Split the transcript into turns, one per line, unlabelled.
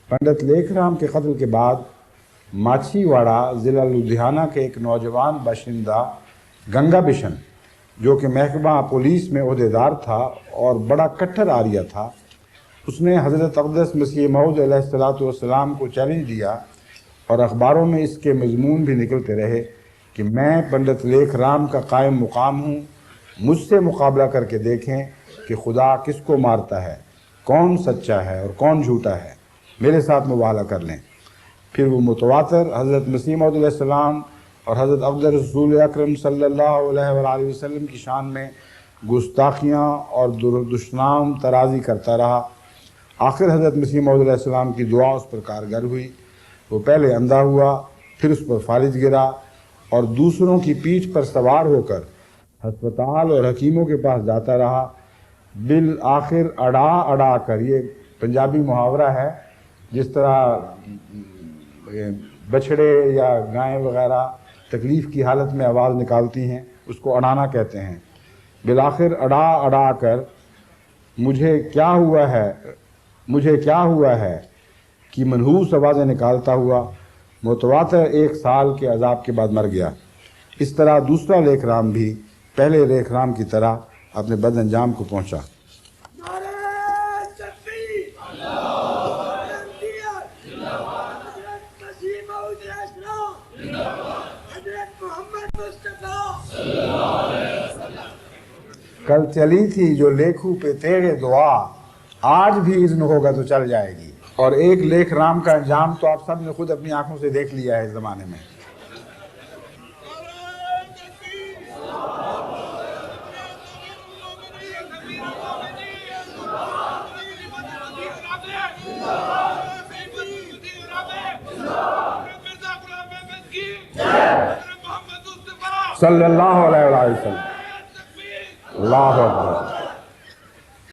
पंडित लेखराम के कत्ल के बाद माछीवाड़ा ज़िला लुधियाना के एक नौजवान बाशिंदा गंगा बिशन, जो कि महकमा पुलिस में ओहदेदार था और बड़ा कट्टर आर्य था, उसने हज़रत अक़दस मसीह मऊद अलैहिस्सलाम को चैलेंज दिया और अखबारों में इसके मज़मून भी निकलते रहे कि मैं पंडित लेखराम का कायम मुकाम हूँ, मुझसे मुकाबला करके देखें कि खुदा किसको मारता है, कौन सच्चा है और कौन झूठा है, मेरे साथ मुबाहला कर लें। फिर वो मुतवातर हज़रत मसीह मऊद अलैहिस्सलाम और हज़रत अक़दस रसूल अकरम सल्लल्लाहु अलैहि वसल्लम की शान में गुस्ताखियाँ और दुश्मनाम तराज़ी करता रहा। आखिर हज़रत मसीह मऊद अलैहिस्सलाम की दुआ उस पर कारगर हुई। वो पहले अंधा हुआ, फिर उस पर फालिज गिरा और दूसरों की पीठ पर सवार होकर हस्पताल और हकीमों के पास जाता रहा। बिल आखिर अड़ा अड़ा कर, ये पंजाबी मुहावरा है, जिस तरह बछड़े या गायें वगैरह तकलीफ़ की हालत में आवाज़ निकालती हैं, उसको अड़ाना कहते हैं। बिल आखिर अड़ा अड़ा कर मुझे क्या हुआ है कि मनहूस आवाज़ें निकालता हुआ मुतवातर 1 साल के अजाब के बाद मर गया। इस तरह दूसरा लेखराम भी पहले लेखराम की तरह अपने बद अंजाम को पहुँचा। कल चली थी जो लेखू पे तेरे दुआ, आज भी इज़्न होगा तो चल जाएगी। और एक लेखराम का अंजाम तो आप सब ने खुद अपनी आंखों से देख लिया है इस ज़माने में। सल्लल्लाहु अलैहि वसल्लम। अल्लाहु अकबर।